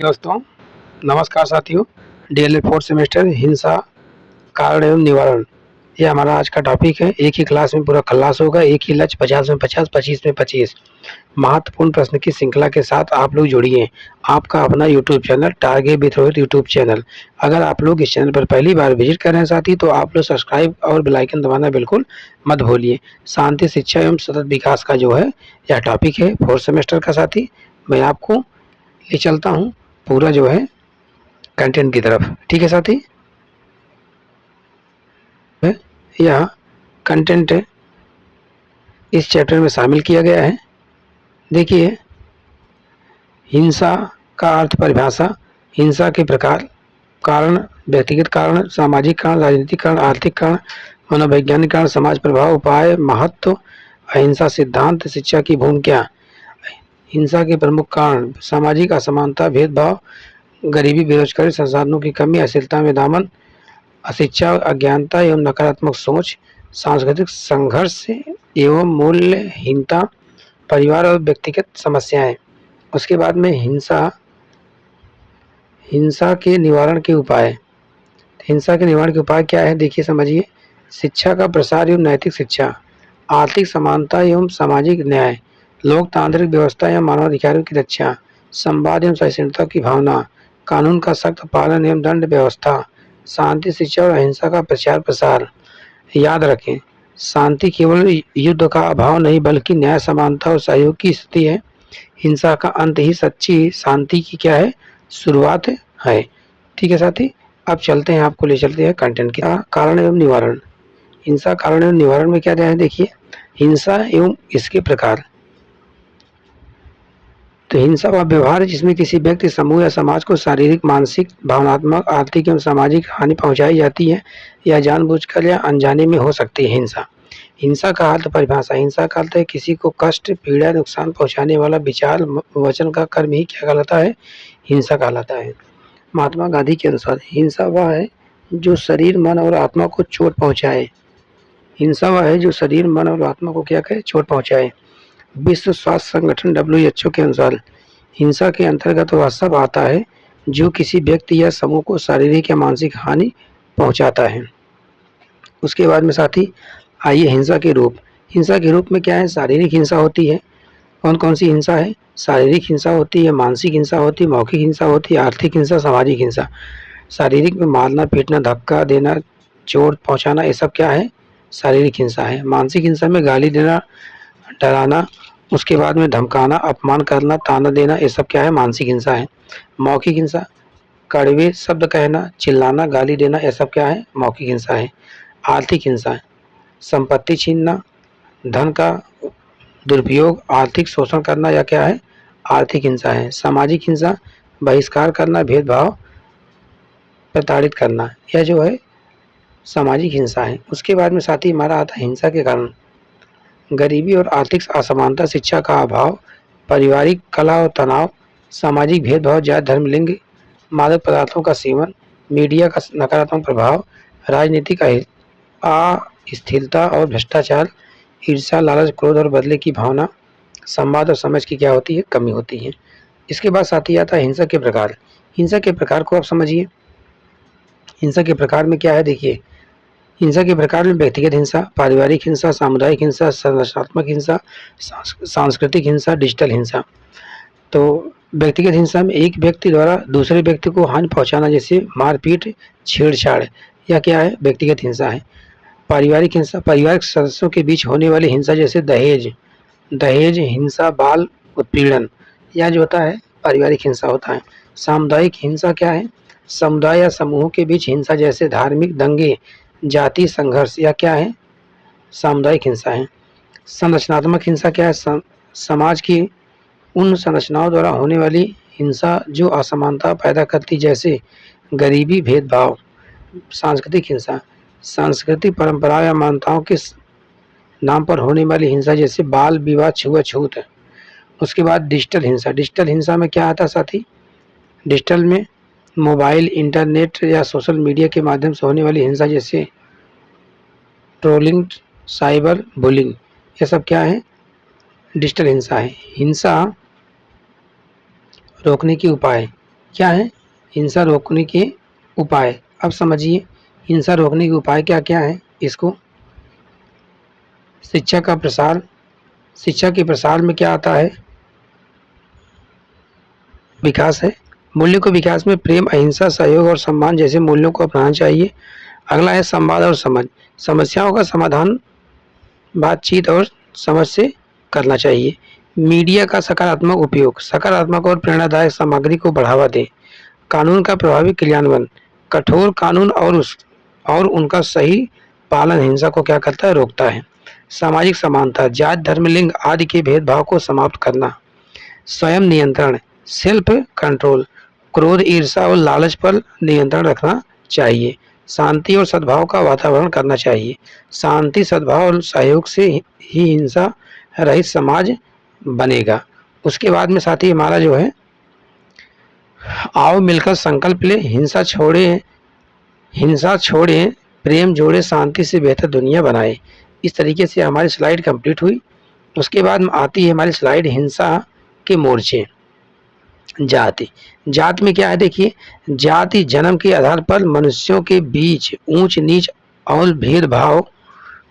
दोस्तों, नमस्कार साथियों। डीएलएड फोर्थ सेमेस्टर हिंसा कारण एवं निवारण, ये हमारा आज का टॉपिक है। एक ही क्लास में पूरा खल्लास होगा, एक ही लक्ष्य, 50 में 50, 25 में 25 महत्वपूर्ण प्रश्न की श्रृंखला के साथ आप लोग जुड़िए। आपका अपना YouTube channel target with Rohit YouTube channel. अगर आप लोग इस चैनल पर पहली बार विजिट कर रहे हैं साथी, तो आप लोग सब्सक्राइब और बेल आइकन दबाना बिल्कुल मत भूलिए। शांति, शिक्षा एवं सतत विकास का जो है यह टॉपिक है फोर्थ सेमेस्टर का साथी। मैं आपको ले चलता हूँ पूरा जो है कंटेंट की तरफ। ठीक है साथी, यह कंटेंट इस चैप्टर में शामिल किया गया है। देखिए, हिंसा का अर्थ परिभाषा, हिंसा के प्रकार, कारण, व्यक्तिगत कारण, सामाजिक कारण, राजनीतिक कारण, आर्थिक कारण, मनोवैज्ञानिक कारण, समाज प्रभाव, उपाय, महत्व, अहिंसा सिद्धांत, शिक्षा की भूमिका। हिंसा के प्रमुख कारण सामाजिक असमानता, भेदभाव, गरीबी, बेरोजगारी, संसाधनों की कमी, अश्लीलता में दामन, अशिक्षा, अज्ञानता एवं नकारात्मक सोच, सांस्कृतिक संघर्ष एवं मूल्यहीनता, परिवार और व्यक्तिगत समस्याएं। उसके बाद में हिंसा के निवारण के उपाय। हिंसा के निवारण के उपाय क्या है, देखिए समझिए। शिक्षा का प्रसार एवं नैतिक शिक्षा, आर्थिक समानता एवं सामाजिक न्याय, लोकतांत्रिक व्यवस्था एवं मानवाधिकारों की रक्षा, संवाद एवं सहिष्णुता की भावना, कानून का सख्त पालन एवं दंड व्यवस्था, शांति, शिक्षा और अहिंसा का प्रचार प्रसार। याद रखें, शांति केवल युद्ध का अभाव नहीं बल्कि न्याय, समानता और सहयोग की स्थिति है। हिंसा का अंत ही सच्ची शांति की क्या है, शुरुआत है। ठीक है साथी, अब चलते हैं, आपको ले चलते हैं कंटेंट के कारण एवं निवारण। हिंसा कारण एवं निवारण में क्या है, देखिए। हिंसा एवं इसके प्रकार। तो हिंसा वह व्यवहार जिसमें किसी व्यक्ति, समूह या समाज को शारीरिक, मानसिक, भावनात्मक, आर्थिक एवं सामाजिक हानि पहुंचाई जाती है, या जानबूझकर या अनजाने में हो सकती है। हिंसा का अर्थ परिभाषा। हिंसा का अर्थ है किसी को कष्ट, पीड़ा, नुकसान पहुंचाने वाला विचार, वचन का कर्म ही क्या कहलाता है, हिंसा कहलाता है। महात्मा गांधी के अनुसार हिंसा वह है जो शरीर, मन और आत्मा को चोट पहुंचाए। हिंसा वह है जो शरीर, मन और आत्मा को क्या करे, चोट पहुंचाए। विश्व स्वास्थ्य संगठन WHO के अनुसार हिंसा के अंतर्गत वह सब आता है जो किसी व्यक्ति या समूह को शारीरिक या मानसिक हानि पहुंचाता है। उसके बाद में साथी आइए हिंसा के रूप। हिंसा के रूप में क्या है, शारीरिक हिंसा होती है। कौन कौन सी हिंसा है, शारीरिक हिंसा होती है, मानसिक हिंसा होती है, मौखिक हिंसा होती है, आर्थिक हिंसा, सामाजिक हिंसा। शारीरिक में मारना, पीटना, धक्का देना, चोट पहुंचाना, ये सब क्या है, शारीरिक हिंसा है। मानसिक हिंसा में गाली देना, डराना, उसके बाद में धमकाना, अपमान करना, ताना देना, ये सब क्या है, मानसिक हिंसा है। मौखिक हिंसा, कड़वे शब्द कहना, चिल्लाना, गाली देना, ये सब क्या है, मौखिक हिंसा है। आर्थिक हिंसा, संपत्ति छीनना, धन का दुरुपयोग, आर्थिक शोषण करना, या क्या है, आर्थिक हिंसा है। सामाजिक हिंसा, बहिष्कार करना, भेदभाव, प्रताड़ित करना, यह जो है सामाजिक हिंसा है। उसके बाद में साथी हमारा आता है हिंसा के कारण। गरीबी और आर्थिक असमानता, शिक्षा का अभाव, पारिवारिक कलह और तनाव, सामाजिक भेदभाव, जाति, धर्म, लिंग, मादक पदार्थों का सेवन, मीडिया का नकारात्मक प्रभाव, राजनीतिक अस्थिरता और भ्रष्टाचार, ईर्ष्या, लालच, क्रोध और बदले की भावना, संवाद और समझ की क्या होती है, कमी होती है। इसके बाद साथी आता है हिंसा के प्रकार। हिंसा के प्रकार को आप समझिए। हिंसा के प्रकार में क्या है, देखिए। हिंसा के प्रकार में व्यक्तिगत हिंसा, पारिवारिक हिंसा, सामुदायिक हिंसा, संरचनात्मक हिंसा, सांस्कृतिक हिंसा, डिजिटल हिंसा। तो व्यक्तिगत हिंसा में एक व्यक्ति द्वारा दूसरे व्यक्ति को हानि पहुंचाना, जैसे मारपीट, छेड़छाड़, या क्या है, व्यक्तिगत हिंसा है। पारिवारिक हिंसा, पारिवारिक सदस्यों के बीच होने वाली हिंसा, जैसे दहेज हिंसा, बाल उत्पीड़न, यह जो होता है पारिवारिक हिंसा होता है। सामुदायिक हिंसा क्या है, समुदाय या समूहों के बीच हिंसा, जैसे धार्मिक दंगे, जाति संघर्ष, या क्या है, सामुदायिक हिंसा है। संरचनात्मक हिंसा क्या है, समाज की उन संरचनाओं द्वारा होने वाली हिंसा जो असमानता पैदा करती, जैसे गरीबी, भेदभाव। सांस्कृतिक हिंसा, सांस्कृतिक परंपराओं या मान्यताओं के नाम पर होने वाली हिंसा, जैसे बाल विवाह, छुआछूत। उसके बाद डिजिटल हिंसा। डिजिटल हिंसा में क्या आता है साथी, डिजिटल में मोबाइल, इंटरनेट या सोशल मीडिया के माध्यम से होने वाली हिंसा, जैसे ट्रोलिंग, साइबर बुलिंग, ये सब क्या है, डिजिटल हिंसा है। हिंसा रोकने के उपाय। क्या है? हिंसा रोकने के उपाय। अब समझिए हिंसा रोकने के उपाय क्या क्या है इसको। शिक्षा का प्रसार, शिक्षा के प्रसार में क्या आता है? विकास है। मूल्य को विकास में प्रेम, अहिंसा, सहयोग और सम्मान जैसे मूल्यों को अपनाना चाहिए। अगला है संवाद और समझ। समस्याओं का समाधान बातचीत और समझ से करना चाहिए। मीडिया का सकारात्मक उपयोग, सकारात्मक और प्रेरणादायक सामग्री को बढ़ावा दें। कानून का प्रभावी क्रियान्वयन, कठोर कानून और उनका सही पालन हिंसा को क्या करता है? रोकता है। सामाजिक समानता, जात, धर्म, लिंग आदि के भेदभाव को समाप्त करना। स्वयं नियंत्रण, सेल्फ कंट्रोल, क्रोध, ईर्ष्या और लालच पर नियंत्रण रखना चाहिए। शांति और सद्भाव का वातावरण करना चाहिए। शांति, सद्भाव और सहयोग से ही हिंसा रहित समाज बनेगा। उसके बाद में साथी हमारा जो है, आओ मिलकर संकल्प ले, हिंसा छोड़े, प्रेम जोड़े, शांति से बेहतर दुनिया बनाए। इस तरीके से हमारी स्लाइड कंप्लीट हुई। उसके बाद में आती है हमारी स्लाइड हिंसा के मोर्चे। जाति, जात में क्या है? देखिए, जाति जन्म के आधार पर मनुष्यों के बीच ऊंच नीच और भेदभाव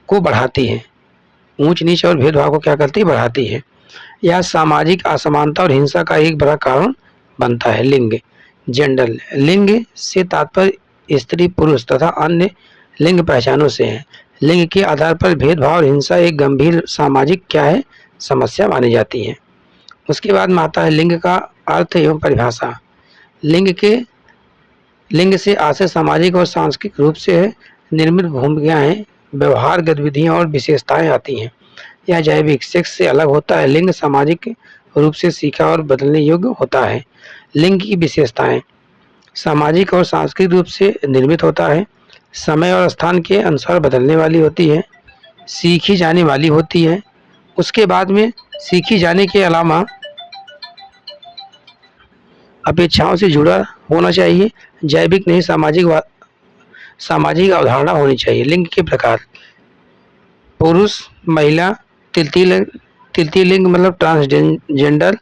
को बढ़ाती है। ऊंच नीच और भेदभाव को क्या करती है? बढ़ाती है। यह सामाजिक असमानता और हिंसा का एक बड़ा कारण बनता है। लिंग, जेंडर, लिंग से तात्पर्य स्त्री, पुरुष तथा अन्य लिंग पहचानों से है। लिंग के आधार पर भेदभाव और हिंसा एक गंभीर सामाजिक क्या है? समस्या मानी जाती है। उसके बाद में आता है लिंग का अर्थ एवं परिभाषा। लिंग से आशय सामाजिक और सांस्कृतिक रूप से निर्मित भूमिकाएं, व्यवहार, गतिविधियां और विशेषताएं आती हैं। यह जैविक सेक्स से अलग होता है। लिंग सामाजिक रूप से सीखा और बदलने योग्य होता है। लिंग की विशेषताएं सामाजिक और सांस्कृतिक रूप से निर्मित होता है। समय और स्थान के अनुसार बदलने वाली होती है। सीखी जाने वाली होती है। उसके बाद में सीखी जाने के अलावा अपेक्षाओं से जुड़ा होना चाहिए। जैविक नहीं, सामाजिक अवधारणा होनी चाहिए। लिंग के प्रकार, पुरुष, महिला, तृतीय लिंग मतलब ट्रांसजेंडर,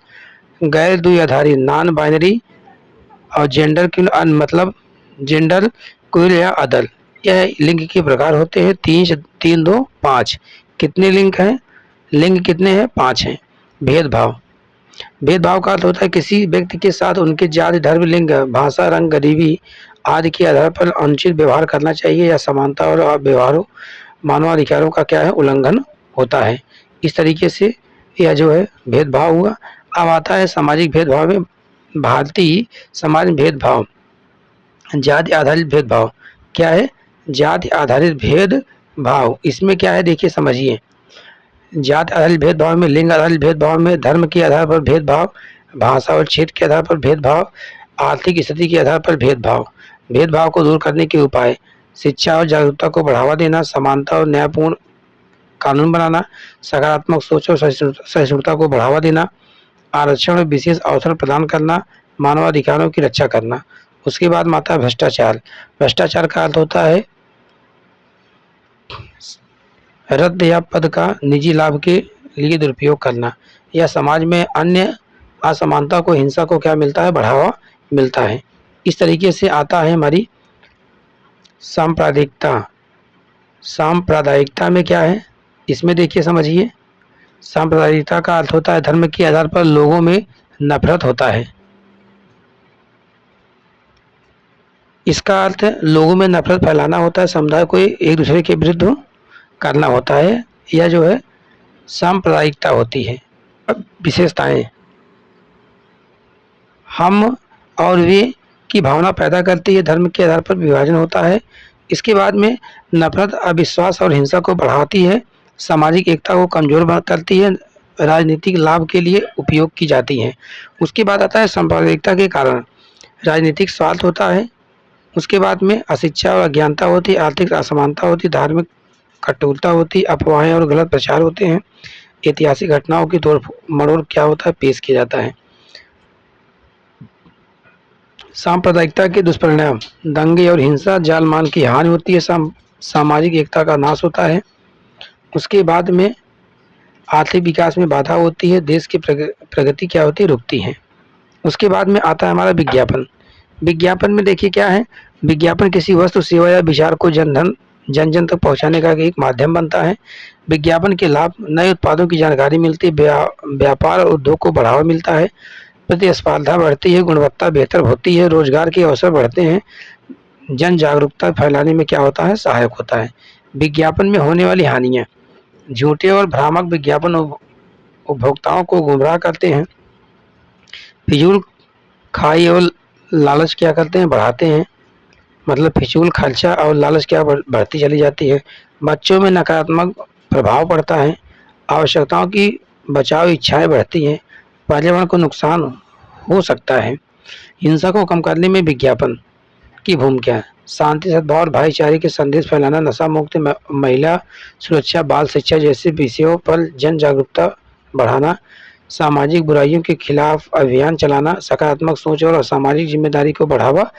गैर द्विआधारी नॉन बाइनरी और जेंडर क्यूल मतलब जेंडर क्यूल या अदल। यह लिंग के प्रकार होते हैं। 3 2 5 कितने लिंग हैं? लिंग कितने हैं? 5 हैं। भेदभाव, भेदभाव का अर्थ होता है किसी व्यक्ति के साथ उनके जाति, धर्म, लिंग, भाषा, रंग, गरीबी आदि के आधार पर अनुचित व्यवहार करना चाहिए या समानता और व्यवहारों मानवाधिकारों का क्या है? उल्लंघन होता है। इस तरीके से यह जो है भेदभाव हुआ। अब आता है सामाजिक भेदभाव में। भारतीय समाज में भेदभाव, जाति आधारित भेदभाव क्या है? जाति आधारित भेदभाव, इसमें क्या है? देखिए समझिए, जाति आधारित भेदभाव में, लिंग आधारित भेदभाव में, धर्म के आधार पर भेदभाव, भाषा और क्षेत्र के आधार पर भेदभाव, आर्थिक स्थिति के आधार पर भेदभाव। भेदभाव को दूर करने के उपाय, शिक्षा और जागरूकता को बढ़ावा देना, समानता और न्यायपूर्ण कानून बनाना, सकारात्मक सोच और सहिष्णुता को बढ़ावा देना, आरक्षण और विशेष अवसर प्रदान करना, मानवाधिकारों की रक्षा करना। उसके बाद आता है भ्रष्टाचार। भ्रष्टाचार का अर्थ होता है रद्द या पद का निजी लाभ के लिए दुरुपयोग करना, या समाज में अन्य असमानता को, हिंसा को क्या मिलता है? बढ़ावा मिलता है। इस तरीके से आता है हमारी सांप्रदायिकता। सांप्रदायिकता में क्या है? इसमें देखिए समझिए, सांप्रदायिकता का अर्थ होता है धर्म के आधार पर लोगों में नफरत होता है। इसका अर्थ लोगों में नफरत फैलाना होता है, समुदाय को एक दूसरे के विरुद्ध करना होता है। यह जो है सांप्रदायिकता होती है। अब विशेषताएं, हम और वे की भावना पैदा करती है। धर्म के आधार पर विभाजन होता है। इसके बाद में नफरत, अविश्वास और हिंसा को बढ़ाती है। सामाजिक एकता को कमजोर करती है। राजनीतिक लाभ के लिए उपयोग की जाती है। उसके बाद आता है सांप्रदायिकता के कारण, राजनीतिक स्वार्थ होता है। उसके बाद में अशिक्षा और अज्ञानता होती है, आर्थिक असमानता होती है, धार्मिक कटुता होती, अफवाहें और गलत प्रचार होते हैं, ऐतिहासिक घटनाओं की तोड़ मरोड़ क्या होता है? पेश किया जाता है। सांप्रदायिकता के दुष्परिणाम, दंगे और हिंसा, जान माल की हानि होती है, सामाजिक एकता का नाश होता है। उसके बाद में आर्थिक विकास में बाधा होती है, देश की प्रगति क्या होती है? रुकती है। उसके बाद में आता है हमारा विज्ञापन। विज्ञापन में देखिए क्या है, विज्ञापन किसी वस्तु, सेवा या विचार को जन जन तक पहुंचाने का एक माध्यम बनता है। विज्ञापन के लाभ, नए उत्पादों की जानकारी मिलती है, व्यापार और उद्योग को बढ़ावा मिलता है, प्रतिस्पर्धा बढ़ती है, गुणवत्ता बेहतर होती है, रोजगार के अवसर बढ़ते हैं, जन जागरूकता फैलाने में क्या होता है, सहायक होता है। विज्ञापन में होने वाली हानियां, झूठे और भ्रामक विज्ञापन उपभोक्ताओं को गुमराह करते हैं, फिजूल खाई और लालच क्या करते हैं, बढ़ाते हैं, मतलब फिजूल खर्चा और लालच क्या बढ़ती चली जाती है। बच्चों में नकारात्मक प्रभाव पड़ता है, आवश्यकताओं की बचाव इच्छाएं बढ़ती हैं, पर्यावरण को नुकसान हो सकता है। हिंसा को कम करने में विज्ञापन की भूमिका है, शांति, सद्भाव और भाईचारे के संदेश फैलाना, नशा मुक्त, महिला सुरक्षा, बाल शिक्षा जैसे विषयों पर जन जागरूकता बढ़ाना, सामाजिक बुराइयों के खिलाफ अभियान चलाना, सकारात्मक सोच और सामाजिक जिम्मेदारी को बढ़ावा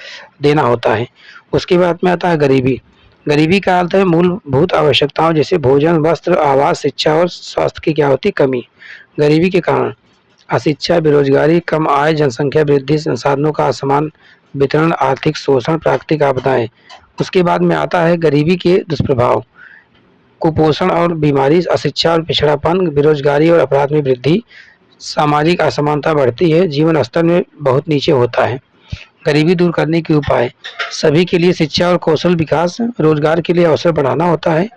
देना होता है। उसके बाद में आता है गरीबी। गरीबी का अर्थ है मूलभूत आवश्यकताओं जैसे भोजन, वस्त्र, आवास, शिक्षा और स्वास्थ्य की क्या होती है, कमी। गरीबी के कारण अशिक्षा, बेरोजगारी, कम आय, जनसंख्या वृद्धि, संसाधनों का असमान वितरण, आर्थिक शोषण, प्राकृतिक आपदाएं। उसके बाद में आता है गरीबी के दुष्प्रभाव, कुपोषण और बीमारी, अशिक्षा और पिछड़ापन, बेरोजगारी और अपराध में वृद्धि, सामाजिक असमानता बढ़ती है, जीवन स्तर में बहुत नीचे होता है। गरीबी दूर करने के उपाय, सभी के लिए शिक्षा और कौशल विकास, रोजगार के लिए अवसर बढ़ाना होता है,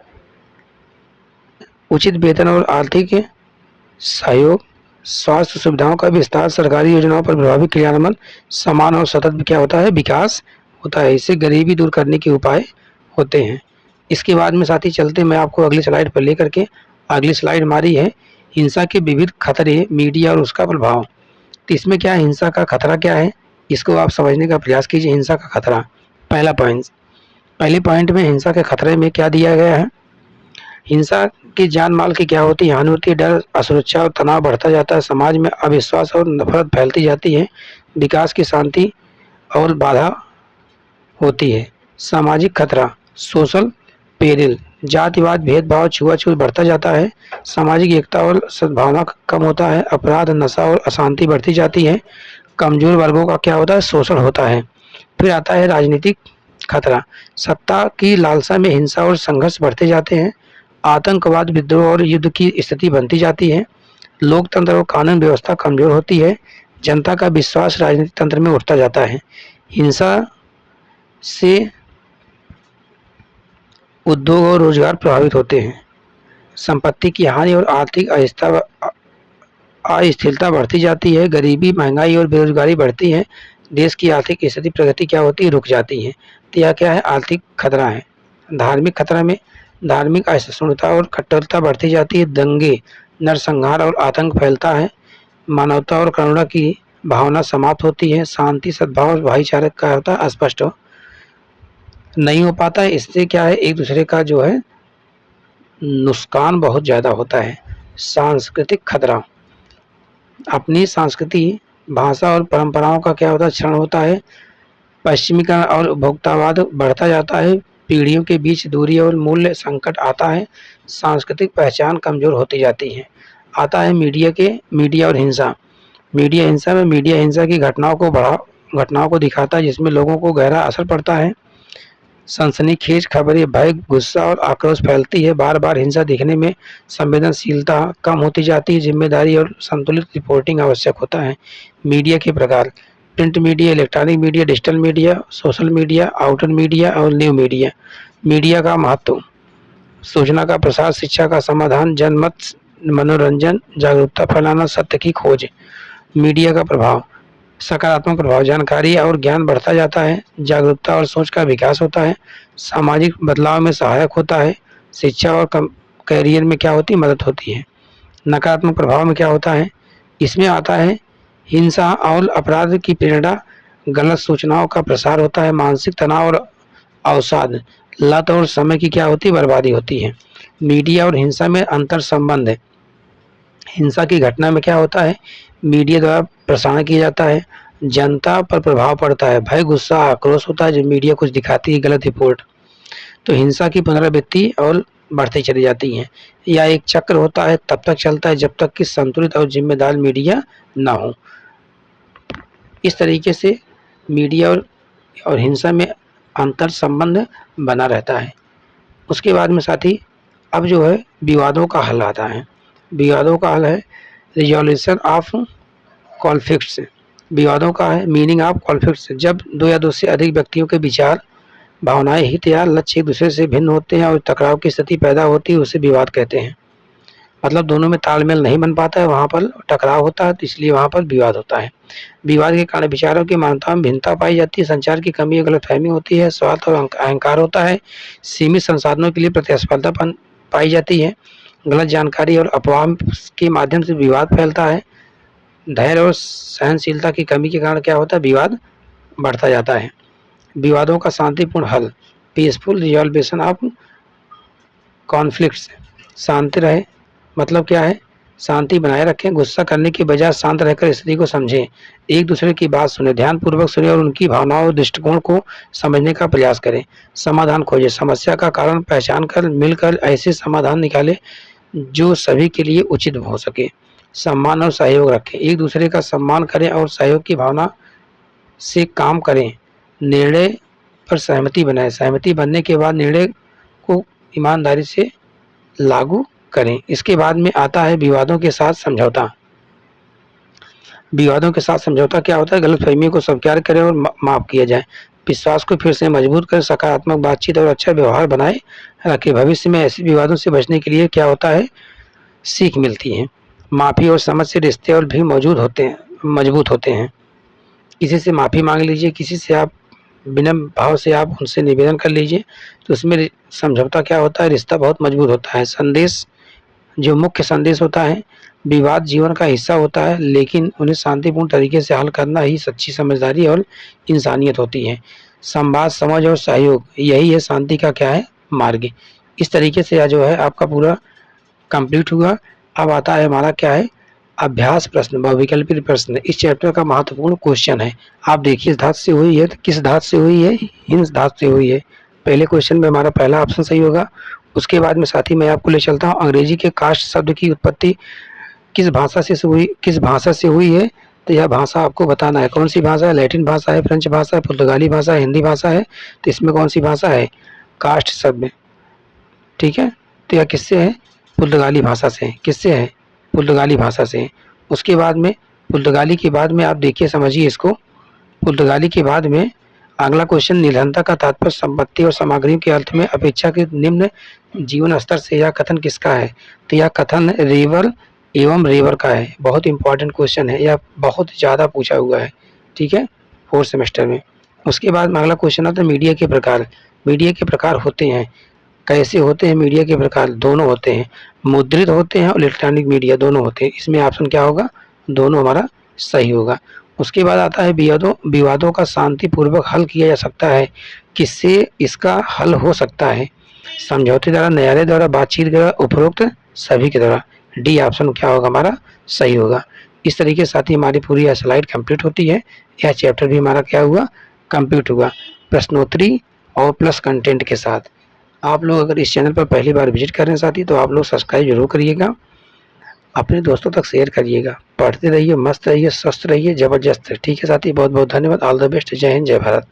उचित वेतन और आर्थिक सहयोग, स्वास्थ्य सुविधाओं का विस्तार, सरकारी योजनाओं पर प्रभावी क्रियान्वयन, समान और सतत क्या होता है, विकास होता है। इससे गरीबी दूर करने के उपाय होते हैं। इसके बाद में साथी चलते मैं आपको अगली स्लाइड पर लेकर के, अगली स्लाइड हमारी है हिंसा के विविध खतरे, मीडिया और उसका प्रभाव। तो इसमें क्या है, हिंसा का खतरा क्या है, इसको आप समझने का प्रयास कीजिए। हिंसा का खतरा, पहले पॉइंट में हिंसा के खतरे में क्या दिया गया है, हिंसा की जान माल की क्या होती है, हानि होती है, डर, असुरक्षा और तनाव बढ़ता जाता है, समाज में अविश्वास और नफरत फैलती जाती है, विकास की शांति और बाधा होती है। सामाजिक खतरा, सोशल पेरिल, जातिवाद, भेदभाव, छुआछूत बढ़ता जाता है, सामाजिक एकता और सद्भावना कम होता है, अपराध, नशा और अशांति बढ़ती जाती है, कमजोर वर्गों का क्या होता है, शोषण होता है। फिर आता है राजनीतिक खतरा, सत्ता की लालसा में हिंसा और संघर्ष बढ़ते जाते हैं, आतंकवाद, विद्रोह और युद्ध की स्थिति बनती जाती है, लोकतंत्र और कानून व्यवस्था कमजोर होती है, जनता का विश्वास राजनीतिक तंत्र में उठता जाता है। हिंसा से उद्योग और रोजगार प्रभावित होते हैं, संपत्ति की हानि और आर्थिक अस्थिरता बढ़ती जाती है, गरीबी, महंगाई और बेरोजगारी बढ़ती है, देश की आर्थिक स्थिति प्रगति क्या होती है, रुक जाती है। तो यह क्या है, आर्थिक खतरा है। धार्मिक खतरा में धार्मिक असहिष्णुता और कट्टरता बढ़ती जाती है, दंगे, नरसंहार और आतंक फैलता है, मानवता और करुणा की भावना समाप्त होती है, शांति, सद्भाव और भाईचारे का होता है अस्पष्ट नहीं हो पाता है। इससे क्या है, एक दूसरे का जो है नुकसान बहुत ज़्यादा होता है। सांस्कृतिक खतरा, अपनी संस्कृति, भाषा और परंपराओं का क्या होता है, क्षरण होता है, पश्चिमीकरण और उपभोक्तावाद बढ़ता जाता है, पीढ़ियों के बीच दूरी और मूल्य संकट आता है, सांस्कृतिक पहचान कमजोर होती जाती है। आता है मीडिया और हिंसा। मीडिया हिंसा में मीडिया हिंसा की घटनाओं को दिखाता है जिसमें लोगों को गहरा असर पड़ता है, सनसनीखेज खबरें, भय, गुस्सा और आक्रोश फैलती है, बार बार हिंसा दिखने में संवेदनशीलता कम होती जाती है, जिम्मेदारी और संतुलित रिपोर्टिंग आवश्यक होता है। मीडिया के प्रकार, print media, electronic media, digital media, social media, outer media और न्यू मीडिया। मीडिया का महत्व, सूचना का प्रसार, शिक्षा का समाधान, जनमत, मनोरंजन, जागरूकता फैलाना, सत्य की खोज। मीडिया का प्रभाव, सकारात्मक प्रभाव, जानकारी और ज्ञान बढ़ता जाता है, जागरूकता और सोच का विकास होता है, सामाजिक बदलाव में सहायक होता है, शिक्षा और कैरियर में क्या होती है, मदद होती है। नकारात्मक प्रभाव में क्या होता है, इसमें आता है हिंसा और अपराध की प्रेरणा, गलत सूचनाओं का प्रसार होता है, मानसिक तनाव और अवसाद, लत और समय की क्या होती है, बर्बादी होती है। मीडिया और हिंसा में अंतर संबंध है, हिंसा की घटना में क्या होता है, मीडिया द्वारा प्रसारण किया जाता है, जनता पर प्रभाव पड़ता है, भय, गुस्सा, आक्रोश होता है जब मीडिया कुछ दिखाती है, गलत रिपोर्ट, तो हिंसा की पुनरावृत्ति और बढ़ती चली जाती है। या एक चक्र होता है, तब तक चलता है जब तक कि संतुलित और जिम्मेदार मीडिया ना हो। इस तरीके से मीडिया और हिंसा में अंतर संबंध बना रहता है। उसके बाद में साथी अब जो है विवादों का हल आता है। विवादों का हल है रिजोल्यूशन ऑफ कॉन्फ्लिक्ट्स। विवादों का है मीनिंग ऑफ कॉन्फ्लिक्ट्स, जब दो या दो से अधिक व्यक्तियों के विचार, भावनाएं, हित या लक्ष्य एक दूसरे से भिन्न होते हैं और टकराव की स्थिति पैदा होती है, उसे विवाद कहते हैं। मतलब दोनों में तालमेल नहीं बन पाता है, वहाँ पर टकराव होता है, तो इसलिए वहाँ पर विवाद होता है। विवाद के कारण विचारों की मान्यता में भिन्नता पाई जाती है, संचार की कमी और गलतफहमी होती है, स्वार्थ और अहंकार होता है, सीमित संसाधनों के लिए प्रतिस्पर्धा पाई जाती है, गलत जानकारी और अफवाह के माध्यम से विवाद फैलता है, धैर्य और सहनशीलता की कमी के कारण क्या होता है, विवाद बढ़ता जाता है। विवादों का शांतिपूर्ण हल, पीसफुल रिजॉल्वेशन ऑफ कॉन्फ्लिक्ट्स। शांति रहे मतलब क्या है, शांति बनाए रखें, गुस्सा करने की बजाय शांत रहकर स्थिति को समझें, एक दूसरे की बात सुने, ध्यानपूर्वक सुने और उनकी भावनाओं और दृष्टिकोण को समझने का प्रयास करें। समाधान खोजें, समस्या का कारण पहचान कर मिलकर ऐसे समाधान निकालें जो सभी के लिए उचित हो सके। सम्मान और सहयोग रखें, एक दूसरे का सम्मान करें और सहयोग की भावना से काम करें। निर्णय पर सहमति बनाएं, सहमति बनने के बाद निर्णय को ईमानदारी से लागू करें। इसके बाद में आता है विवादों के साथ समझौता। विवादों के साथ समझौता क्या होता है, गलतफहमियों को स्वीकार करें और माफ किया जाए, विश्वास को फिर से मजबूत कर सकारात्मक बातचीत और अच्छा व्यवहार बनाए रखें। भविष्य में ऐसे विवादों से बचने के लिए क्या होता है, सीख मिलती है। माफी और समझ से रिश्ते और भी मजबूत होते हैं। किसी से माफी मांग लीजिए, किसी से आप विनम्र भाव से आप उनसे निवेदन कर लीजिए, तो उसमें समझौता क्या होता है, रिश्ता बहुत मजबूत होता है। संदेश, जो मुख्य संदेश होता है, विवाद जीवन का हिस्सा होता है, लेकिन उन्हें शांतिपूर्ण तरीके से हल करना ही सच्ची समझदारी और इंसानियत होती है। संवाद, समझ और सहयोग, यही है शांति का क्या है, मार्ग। इस तरीके से जो है आपका पूरा कंप्लीट हुआ। अब आता है हमारा क्या है, अभ्यास प्रश्न व वैकल्पिक प्रश्न। इस चैप्टर का महत्वपूर्ण क्वेश्चन है। आप देखिए धातु से हुई है, तो किस धातु से हुई है, हिंस धातु से हुई है। पहले क्वेश्चन में हमारा पहला ऑप्शन सही होगा। उसके बाद में साथी मैं आपको ले चलता हूँ, अंग्रेजी के कास्ट शब्द की उत्पत्ति किस भाषा से हुई है, तो यह भाषा आपको बताना है। कौन सी भाषा है, लैटिन भाषा है, फ्रेंच भाषा है, पुर्तगाली भाषा है, हिंदी भाषा है, तो इसमें कौन सी भाषा है, कास्ट शब्द। ठीक है, तो यह किससे है, पुर्तगाली भाषा से। किससे है, पुर्तगाली भाषा से। उसके बाद में पुर्तगाली के बाद में आप देखिए समझिए इसको, पुर्तगाली के बाद में अगला क्वेश्चन, निर्धनता का तात्पर्य संपत्ति और सामग्रियों के अर्थ में अपेक्षाकृत निम्न जीवन स्तर से, यह कथन किसका है, तो यह कथन रेवर एवं रेवर का है। बहुत इंपॉर्टेंट क्वेश्चन है, यह बहुत ज़्यादा पूछा हुआ है, ठीक है, 4th सेमेस्टर में। उसके बाद में अगला क्वेश्चन आता है मीडिया के प्रकार। मीडिया के प्रकार होते हैं, कैसे होते हैं मीडिया के प्रकार, दोनों होते हैं, मुद्रित होते हैं और इलेक्ट्रॉनिक मीडिया दोनों होते हैं। इसमें ऑप्शन क्या होगा, दोनों हमारा सही होगा। उसके बाद आता है विवादों का शांतिपूर्वक हल किया जा सकता है। किससे इसका हल हो सकता है, समझौते द्वारा, न्यायालय द्वारा, बातचीत द्वारा, उपरोक्त सभी के द्वारा। डी ऑप्शन क्या होगा हमारा सही होगा। इस तरीके से साथ ही हमारी पूरी स्लाइड कंप्लीट होती है। यह चैप्टर भी हमारा क्या हुआ, कंप्लीट हुआ, प्रश्नोत्तरी और प्लस कंटेंट के साथ। आप लोग अगर इस चैनल पर पहली बार विजिट कर रहे हैं साथी, तो आप लोग सब्सक्राइब जरूर करिएगा, अपने दोस्तों तक शेयर करिएगा। पढ़ते रहिए, मस्त रहिए, स्वस्थ रहिए, जबरदस्त। ठीक है साथी, बहुत बहुत धन्यवाद। All the best. जय हिंद, जय भारत।